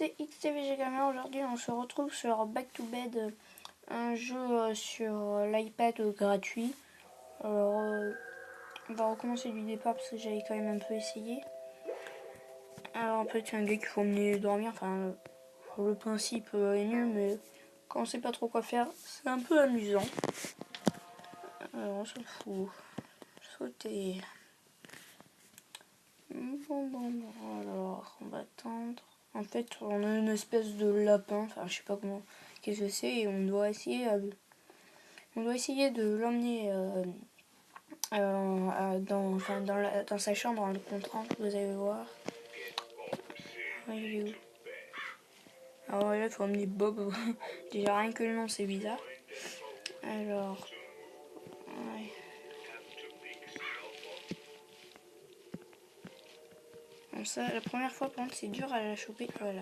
c'est XTVG Gamer. Aujourd'hui on se retrouve sur Back to Bed, un jeu sur l'iPad gratuit. Alors on va recommencer du départ parce que j'avais quand même un peu essayé. Alors en fait c'est un gars qu'il faut emmener dormir, enfin le principe est nul, mais quand on sait pas trop quoi faire c'est un peu amusant. Alors on se fout, sauter. Bon, alors on va attendre. En fait on a une espèce de lapin, enfin je sais pas comment, qu'est-ce que c'est, et on doit essayer de l'emmener dans sa chambre en le contrant, vous allez voir. Ouais, il est où? Alors là il faut emmener Bob. Déjà rien que le nom c'est bizarre. Alors ouais. Bon, ça la première fois par contre c'est dur à la choper. Voilà.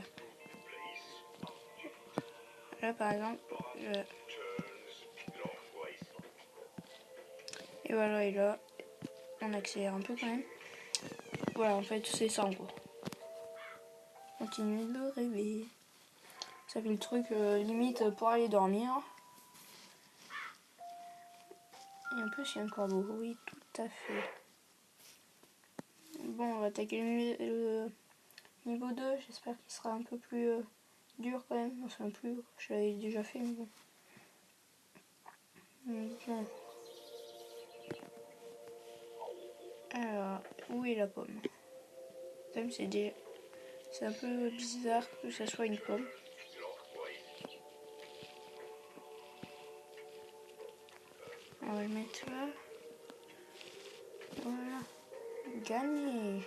Là par exemple et voilà, et là on accélère un peu quand même. Voilà, en fait c'est ça en gros. Continue de rêver. Ça fait le truc limite pour aller dormir. Et en plus il y a un corbeau, oui tout à fait. Bon, on va attaquer le niveau 2, j'espère qu'il sera un peu plus dur quand même. Enfin plus, je l'avais déjà fait mais bon. Bon. Alors, où est la pomme? Même c'est un peu bizarre que ça soit une pomme. On va le mettre là. Voilà. Gagné.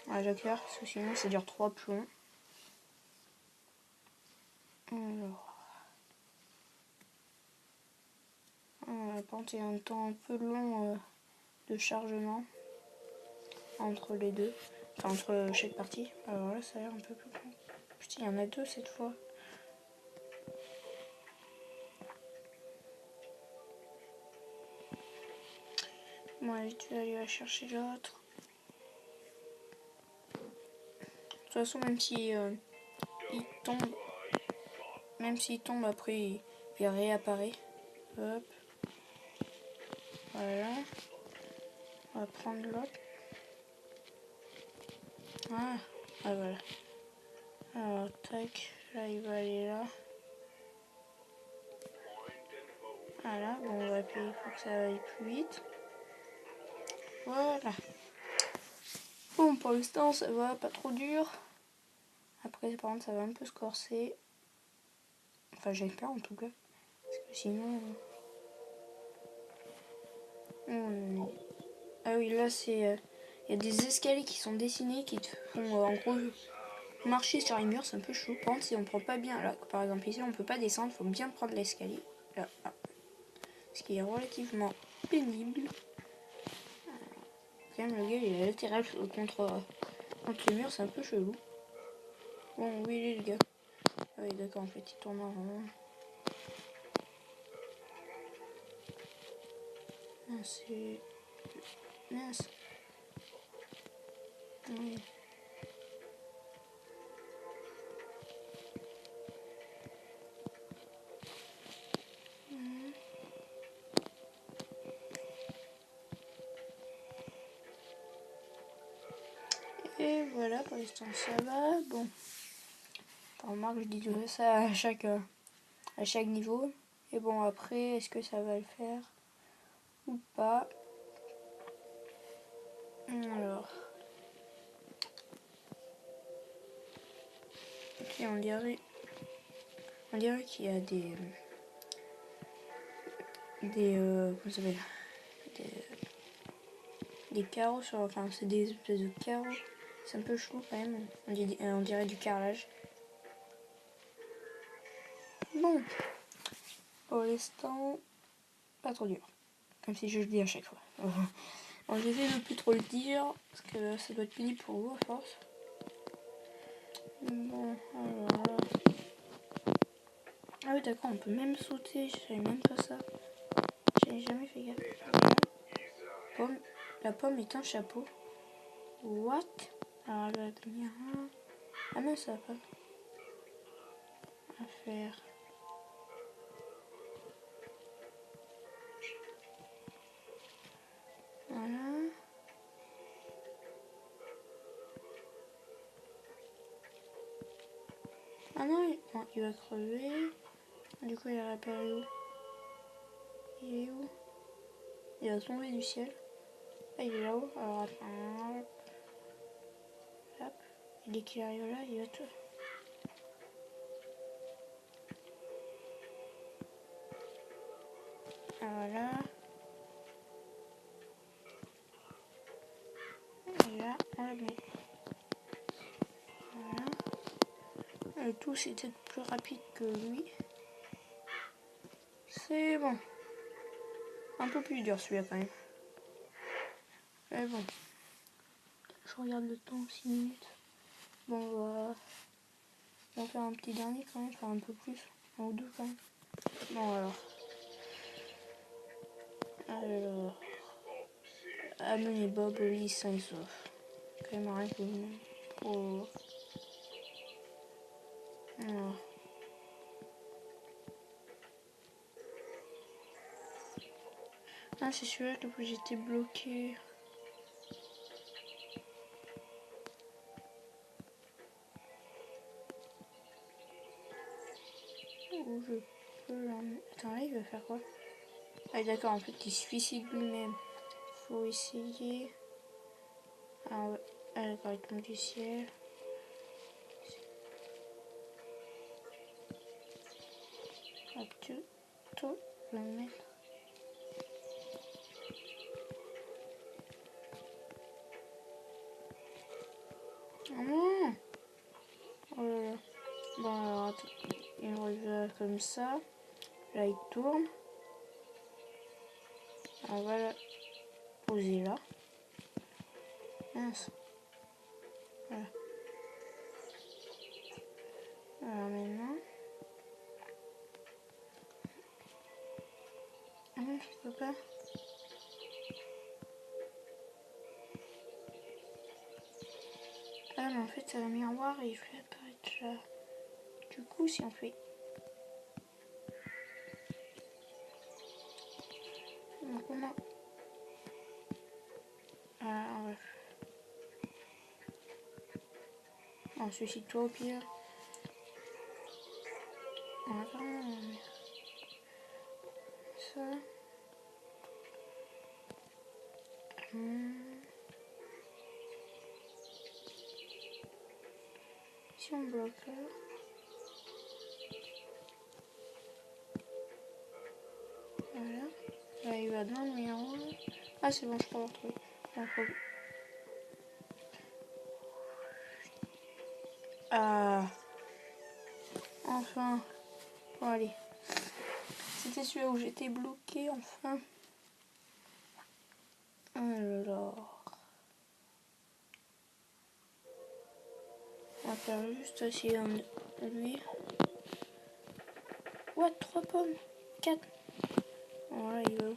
Ah, j'accélère parce que sinon ça dure 3 plombs. Alors. Par contre, il y a un temps un peu long de chargement entre les deux. Enfin, entre chaque partie. Alors là, ça a l'air un peu plus long. Putain, il y en a deux cette fois. Bon, allez, tu vas aller la chercher l'autre. De toute façon, même si il tombe, après, il réapparaît. Hop. Voilà. On va prendre l'autre. Ah, voilà. Alors, tac. Là, il va aller là. Voilà. Bon, on va appuyer pour que ça aille plus vite. Voilà. Bon, pour l'instant, ça va, pas trop dur. Après, par contre, ça va un peu se corser. Enfin, j'espère en tout cas. Parce que sinon... Ah oui, là, c'est... Il y a des escaliers qui sont dessinés qui te font, en gros, marcher sur les murs. C'est un peu chaud. Par contre, si on prend pas bien... Là, par exemple, ici, on peut pas descendre. Il faut bien prendre l'escalier. Là, là. Ce qui est relativement pénible. Quand même, le gars, il est latéral contre les murs. C'est un peu chelou. Bon, où il est, le gars? Ah oui, d'accord, en fait, il tourne en rond. Ah, c'est... Mince. Oui. Et voilà, pour l'instant ça va. Bon, remarque, je dis ça à chaque niveau. Et bon, après, est-ce que ça va le faire ou pas? Alors, ok, on dirait qu'il y a comment ça s'appelle, des carreaux sur, enfin c'est des espèces de carreaux. C'est un peu chelou quand même. On dirait du carrelage. Bon, pour l'instant, pas trop dur. Comme si je le dis à chaque fois. Bon, j'essaie de plus trop le dire parce que ça doit être pénible pour vous à force. Bon, alors là. Ah oui, d'accord, on peut même sauter. Je savais même pas ça. J'avais jamais fait gaffe. La pomme est un chapeau. What? Alors elle va tenir un. Ah non, ça va pas. À faire. Voilà. Ah non, il va crever. Du coup, il a réparé où? Il est où? Il va tomber du ciel. Ah, il est là-haut. Alors attends. Hop. Et dès qu'il arrive là, il va tout. Voilà. Et là, on le met. Voilà. Le tout, c'est d'être plus rapide que lui. C'est bon. Un peu plus dur celui-là quand même. Mais bon. Je regarde le temps, 6 minutes. Bon, on va faire un petit dernier quand même, faire un peu plus. Un ou deux quand même. Bon, alors. Amenez Bob, Oli, Science of. Quand même rien que pour. Voilà. Ah, c'est celui-là que j'étais bloqué. Où je peux l'emmener. Attends, là, il va faire quoi? Ah, d'accord, en fait, il se suicide lui-même. Faut essayer. Ah, ouais. Ah, d'accord, il tombe du ciel. Hop, tout le mettre. Ah non! Oh là là. Bon, alors, attends. Il revient comme ça. Là, il tourne. On va le poser là. Mince. Voilà. Alors maintenant. Ah non, je peux pas. Ah mais en fait c'est un miroir et il fait apparaître là. Du coup si on fait. Donc comment. Ah ouais. On suicide-toi au pire. On va vraiment ça. Si on bloque là. Voilà. Là il va dans le miroir. Ah c'est bon, je peux le retrouver. Ah enfin. Bon allez. C'était celui-là où j'étais bloqué enfin. Alors. On va faire juste essayer lui. What, 3 pommes? 4. Bon là il va où?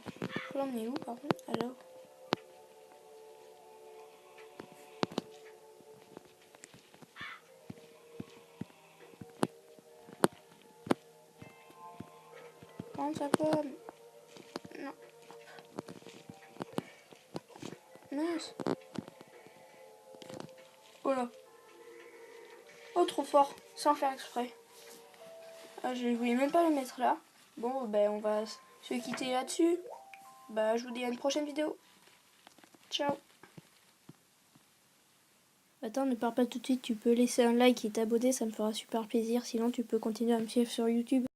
Faut l'emmener où par contre? Alors. Prends sa pomme. Non. Mince. Oh là. Oh trop fort. Sans faire exprès. Ah, je voulais même pas le mettre là. Bon ben on va se quitter là-dessus. Bah je vous dis à une prochaine vidéo. Ciao. Attends, ne pars pas tout de suite, tu peux laisser un like et t'abonner, ça me fera super plaisir. Sinon tu peux continuer à me suivre sur YouTube.